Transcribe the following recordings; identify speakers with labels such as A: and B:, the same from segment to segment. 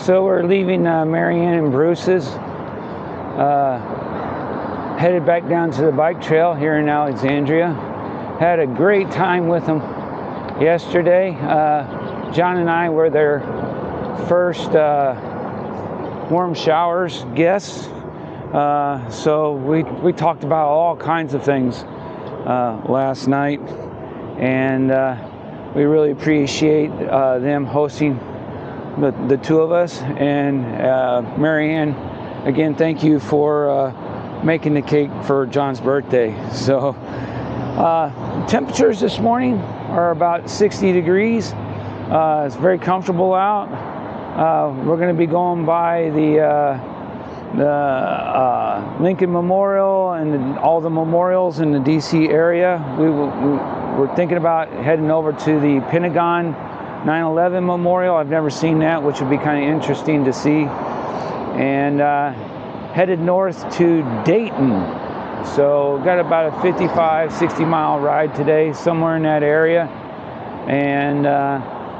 A: So we're leaving Marianne and Bruce's, headed back down to the bike trail here in Alexandria. Had a great time with them yesterday. John and I were their first warm showers guests. So we talked about all kinds of things last night, and we really appreciate them hosting the two of us. And Marianne, again, thank you for making the cake for John's birthday. So temperatures this morning are about 60 degrees. It's very comfortable out. We're going to be going by the Lincoln Memorial and all the memorials in the DC area. We're thinking about heading over to the Pentagon 9/11 Memorial. I've never seen that, which would be kind of interesting to see. And headed north to Dayton. So got about a 55-60 mile ride today, somewhere in that area. And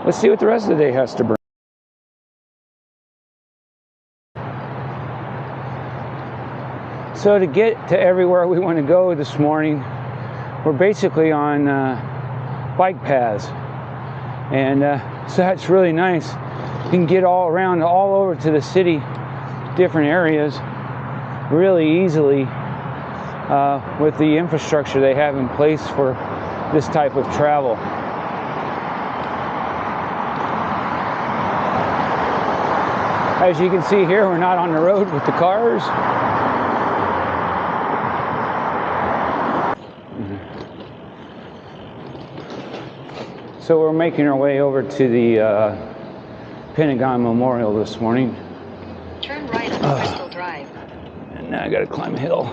A: let's see what the rest of the day has to bring. So to get to everywhere we want to go this morning, we're basically on bike paths. And so that's really nice. You can get all around, all over to the city, different areas, really easily with the infrastructure they have in place for this type of travel. As you can see here, we're not on the road with the cars. So we're making our way over to the Pentagon Memorial this morning.
B: Turn right on Bristol Drive.
A: And now I gotta climb a hill.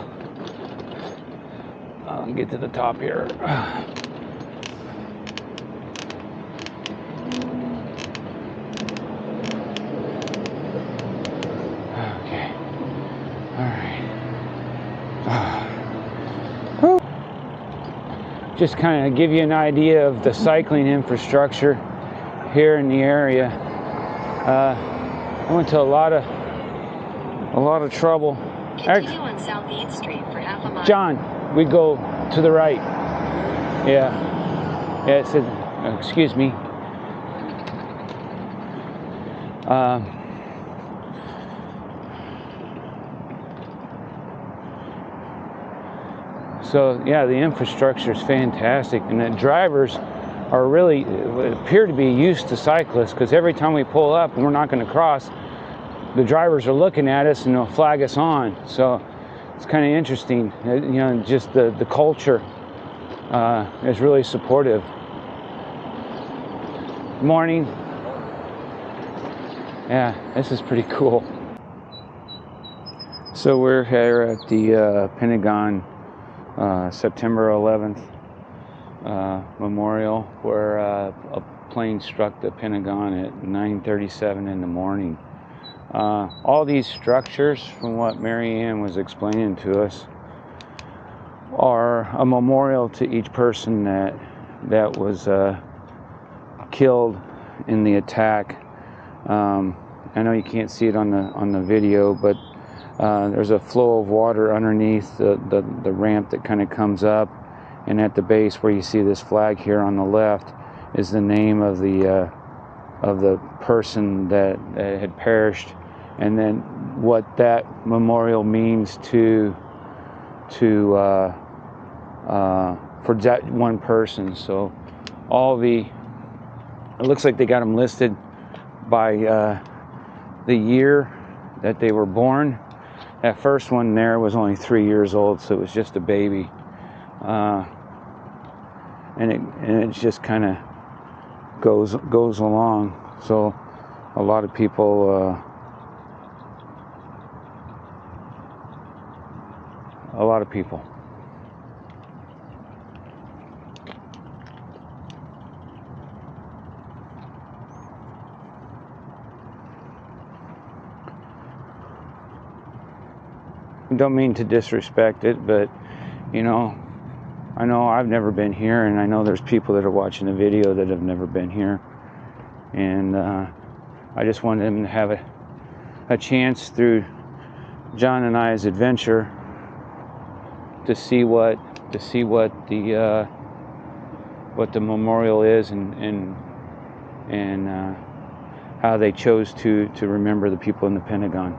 A: Get to the top here. Okay. All right. Just kind of give you an idea of the cycling infrastructure here in the area. I went to a lot of trouble.
B: Continue on South 8th Street for half a mile.
A: John, we go to the right. Yeah, it said, excuse me. So yeah, the infrastructure is fantastic, and the drivers are really appear to be used to cyclists, because every time we pull up and we're not going to cross, the drivers are looking at us and they'll flag us on. So it's kind of interesting, you know, just the culture is really supportive. Morning. Yeah, this is pretty cool. So we're here at the Pentagon September 11th memorial, where a plane struck the Pentagon at 9:37 in the morning. All these structures, from what Marianne was explaining to us, are a memorial to each person that was killed in the attack. I know you can't see it on the video, but there's a flow of water underneath the ramp that kind of comes up, and at the base where you see this flag here on the left is the name of the person that had perished, and then what that memorial means for that one person. So it looks like they got them listed by the year that they were born. That first one there was only 3 years old, so it was just a baby, and it just kind of goes along. So a lot of people don't mean to disrespect it, but you know, I know I've never been here, and I know there's people that are watching the video that have never been here, and I just wanted them to have a chance through John and I's adventure to see what the memorial is, and how they chose to remember the people in the Pentagon.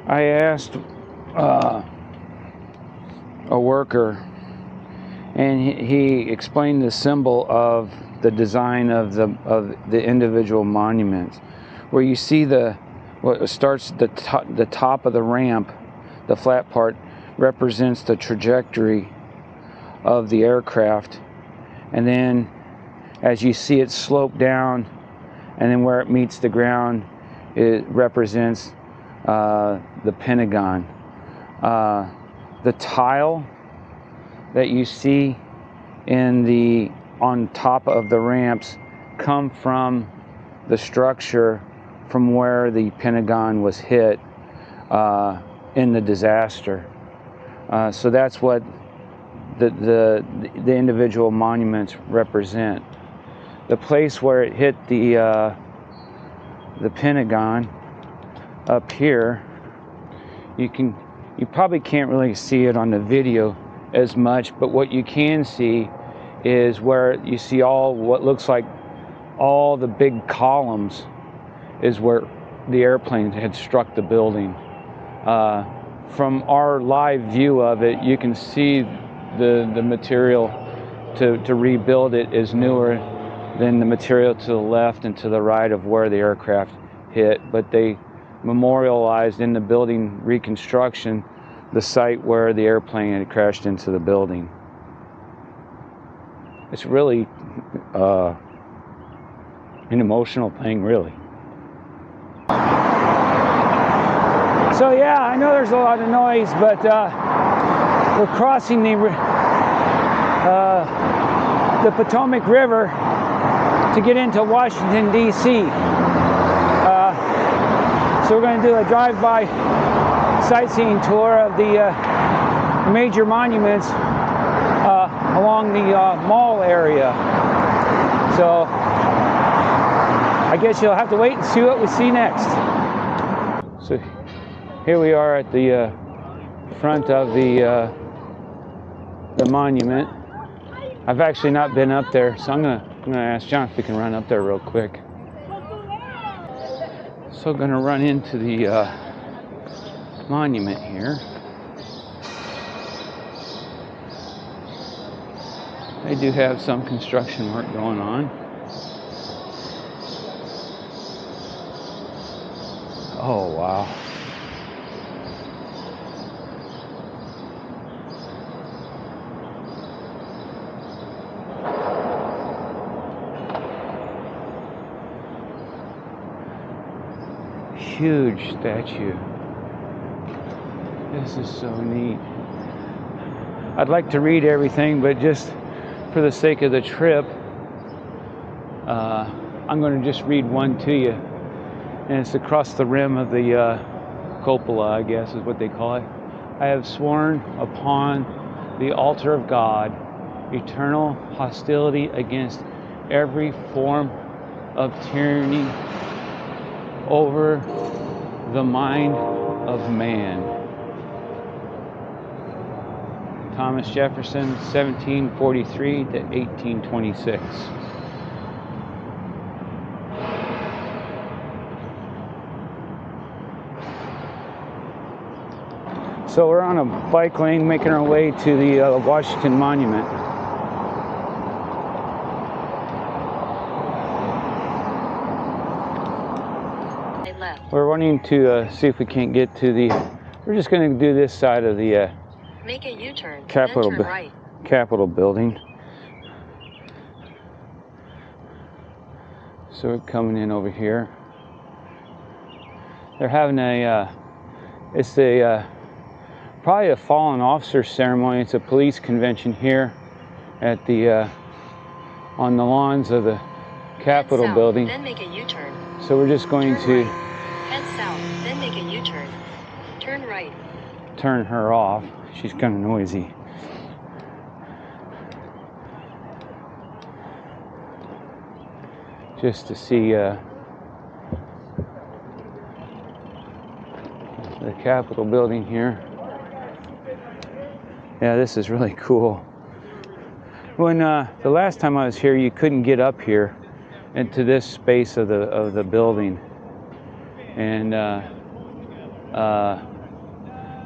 A: I asked a worker, and he explained the symbol of the design of the individual monuments, where you see what starts the top of the ramp, the flat part represents the trajectory of the aircraft, and then as you see it slope down, and then where it meets the ground, it represents the Pentagon. The tile that you see on top of the ramps come from the structure from where the Pentagon was hit in the disaster. So that's what the individual monuments represent. The place where it hit the Pentagon up here, you probably can't really see it on the video as much, but what you can see is where you see what looks like all the big columns is where the airplane had struck the building. From our live view of it, you can see the material to rebuild it is newer than the material to the left and to the right of where the aircraft hit, but they memorialized in the building reconstruction the site where the airplane had crashed into the building. It's really an emotional thing, really. So yeah, I know there's a lot of noise, but we're crossing the Potomac River to get into Washington, D.C. So we're going to do a drive-by sightseeing tour of the major monuments along the mall area. So I guess you'll have to wait and see what we see next. So here we are at the front of the monument. I've actually not been up there, so I'm gonna ask John if we can run up there real quick. So I'm gonna run into the monument here. They do have some construction work going on. Oh wow. Huge statue. This is so neat. I'd like to read everything, but just for the sake of the trip, I'm going to just read one to you. And it's across the rim of the cupola, I guess is what they call it. I have sworn upon the altar of God eternal hostility against every form of tyranny over the mind of man. Thomas Jefferson, 1743 to 1826. So we're on a bike lane making our way to the Washington Monument. We're wanting to see if we can't get to we're just going to do this side of the
B: Make a U-turn,
A: Capitol,
B: then turn right.
A: Capitol building. So we're coming in over here. They're having it's a probably a fallen officer ceremony. It's a police convention here at the on the lawns of the Capitol
B: Head south,
A: building.
B: Then make a U-turn.
A: So we're just going
B: Turn
A: to
B: right. Head south, then make a U-turn. Turn right.
A: turn her off. She's kind of noisy. Just to see the Capitol building here. Yeah, this is really cool. When the last time I was here, you couldn't get up here into this space of the building, and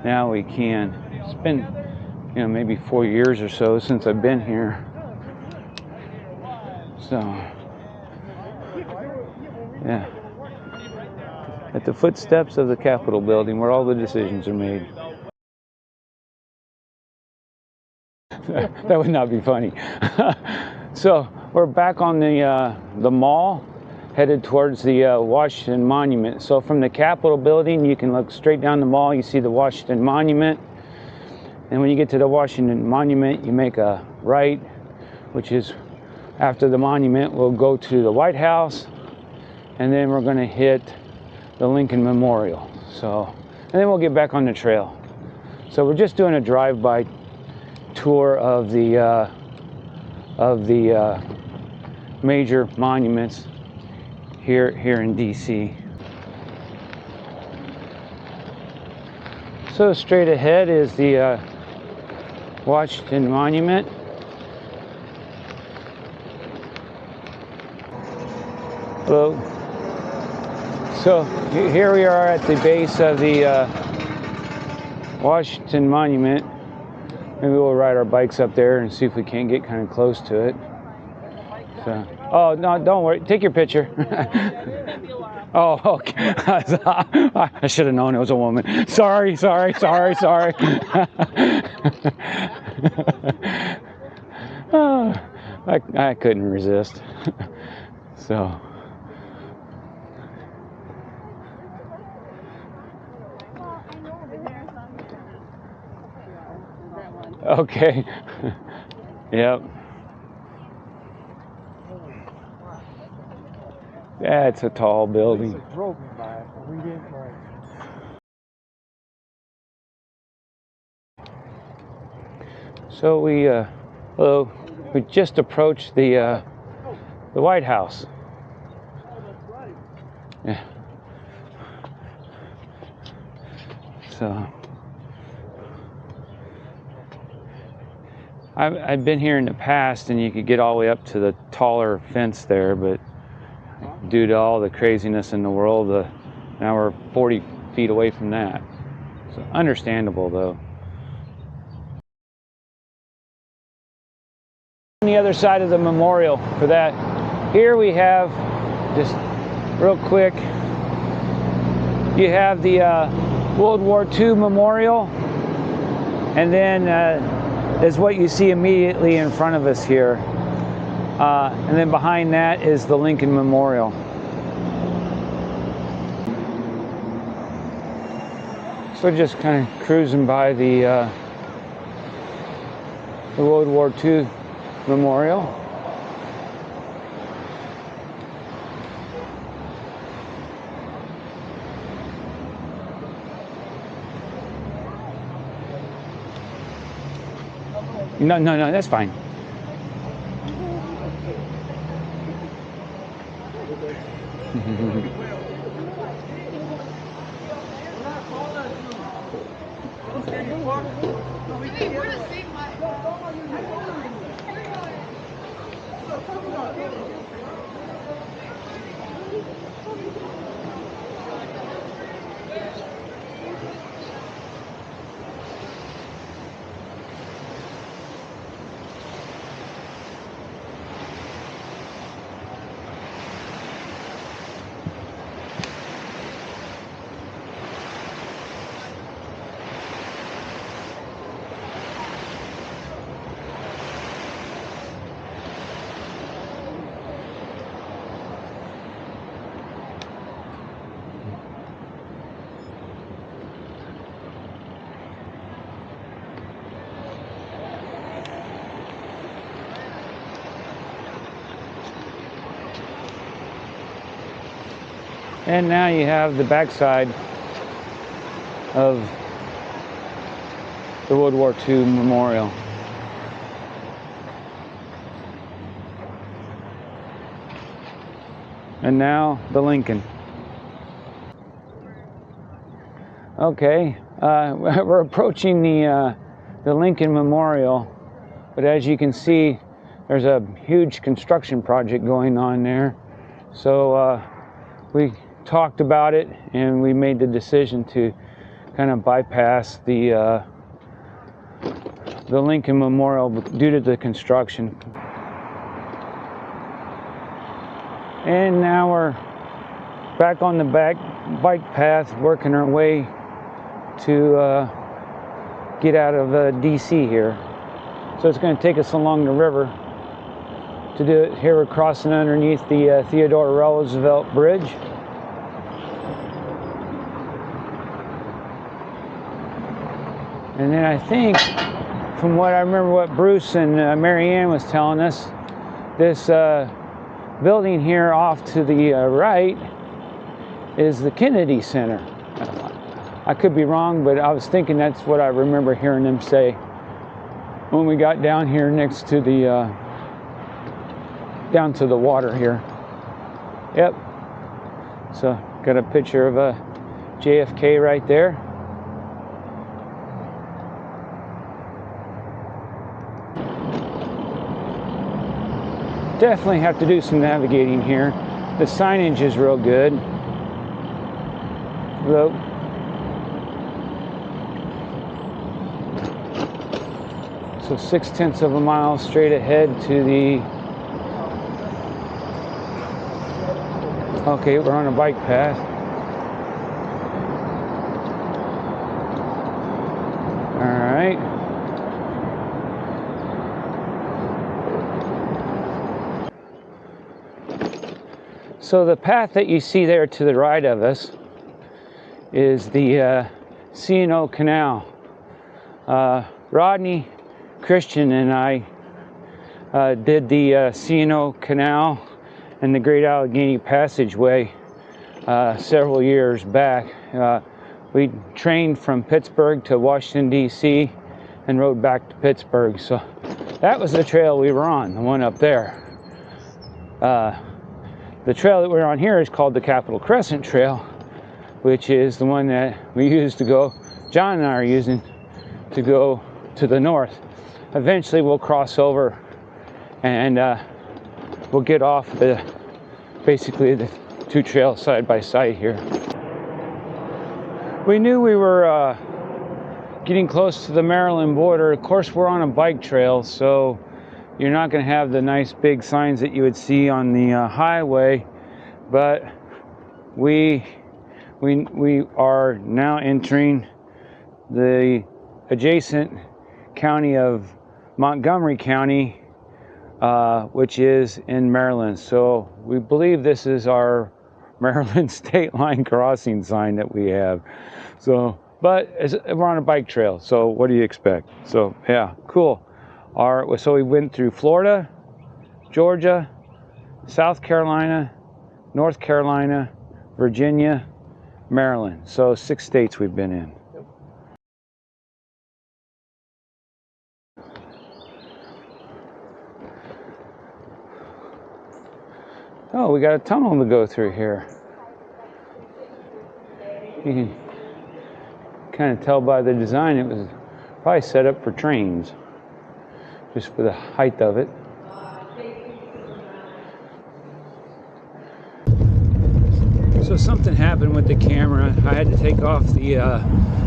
A: now we can. It's been, you know, maybe 4 years or so since I've been here. So, yeah, at the footsteps of the Capitol building, where all the decisions are made. That would not be funny. So we're back on the mall, headed towards the Washington Monument. So from the Capitol building, you can look straight down the mall. You see the Washington Monument, and when you get to the Washington Monument, you make a right, which is after the monument. We'll go to the White House, and then we're going to hit the Lincoln Memorial. So, and then we'll get back on the trail. So we're just doing a drive-by tour of the major monuments here in DC. So straight ahead is the Washington Monument. Hello. So here we are at the base of the Washington Monument. Maybe we'll ride our bikes up there and see if we can't get kind of close to it. So, oh no, don't worry. Take your picture. Oh, okay. I should have known it was a woman. Sorry. Oh, I couldn't resist. So. Okay. Yep. That's a tall building. So we just approached the White House. Yeah. So I've been here in the past, and you could get all the way up to the taller fence there, but due to all the craziness in the world, now we're 40 feet away from that. So understandable, though. On the other side of the memorial for that, here we have, just real quick, you have the World War II memorial, and then is what you see immediately in front of us here. And then behind that is the Lincoln Memorial. So just kind of cruising by the World War II memorial. No, that's fine. And now you have the backside of the World War II memorial. And now the Lincoln. Okay, we're approaching the Lincoln Memorial, but as you can see, there's a huge construction project going on there. So we talked about it, and we made the decision to kind of bypass the Lincoln Memorial due to the construction. And now we're back on the bike path, working our way to get out of DC here. So it's going to take us along the river. To do it here, we're crossing underneath the Theodore Roosevelt Bridge. And then I think, from what I remember, what Bruce and Mary Ann was telling us, this building here off to the right is the Kennedy Center. I could be wrong, but I was thinking that's what I remember hearing them say when we got down here next to the down to the water here. Yep. So got a picture of JFK right there. Definitely have to do some navigating here. The signage is real good. Though so 0.6 of a mile straight ahead to the... Okay, we're on a bike path. All right. So the path that you see there to the right of us is the C&O Canal. Rodney, Christian, and I did the C&O Canal and the Great Allegheny Passageway several years back. We trained from Pittsburgh to Washington, D.C. and rode back to Pittsburgh. So that was the trail we were on, the one up there. The trail that we're on here is called the Capitol Crescent Trail, which is the one that we used to go, John and I are using to go to the north. Eventually we'll cross over and we'll get off basically the two trails side by side here. We knew we were getting close to the Maryland border. Of course, we're on a bike trail, so you're not going to have the nice big signs that you would see on the highway, but we are now entering the adjacent county of Montgomery County, which is in Maryland. So we believe this is our Maryland state line crossing sign that we have. So, but we're on a bike trail, so what do you expect? So yeah, cool. So we went through Florida, Georgia, South Carolina, North Carolina, Virginia, Maryland. So 6 states we've been in. Oh, we got a tunnel to go through here. You can kind of tell by the design it was probably set up for trains, just for the height of it. So something happened with the camera. I had to take off the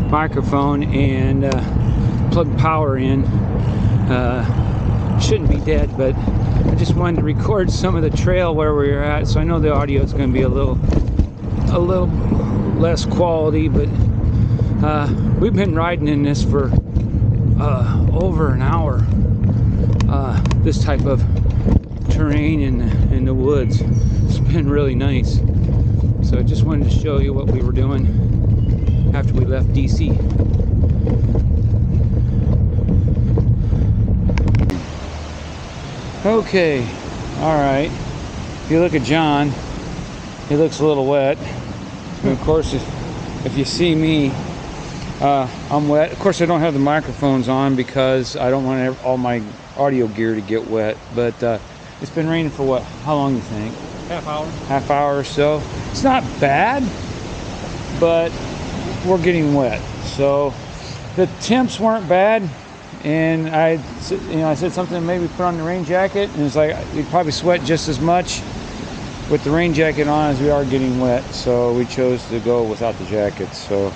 A: microphone and plug power in. Shouldn't be dead, but I just wanted to record some of the trail where we were at, so I know the audio is going to be a little less quality, but we've been riding in this for over an hour. This type of terrain in the woods. It's been really nice. So I just wanted to show you what we were doing after we left DC. Okay, all right. If you look at John, he looks a little wet. And of course, if you see me, I'm wet. Of course, I don't have the microphones on because I don't want all my audio gear to get wet. But it's been raining for what? How long you think?
C: Half hour.
A: Half hour or so. It's not bad, but we're getting wet. So the temps weren't bad, and I said something, maybe put on the rain jacket, and it's like we'd probably sweat just as much with the rain jacket on as we are getting wet. So we chose to go without the jackets. So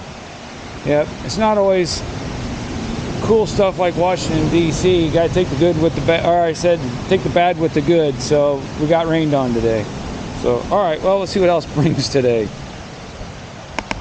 A: yeah, it's not always cool stuff like Washington D.C. You gotta take the good with the bad, or I said take the bad with the good. So we got rained on today. So all right, well, let's see what else brings today.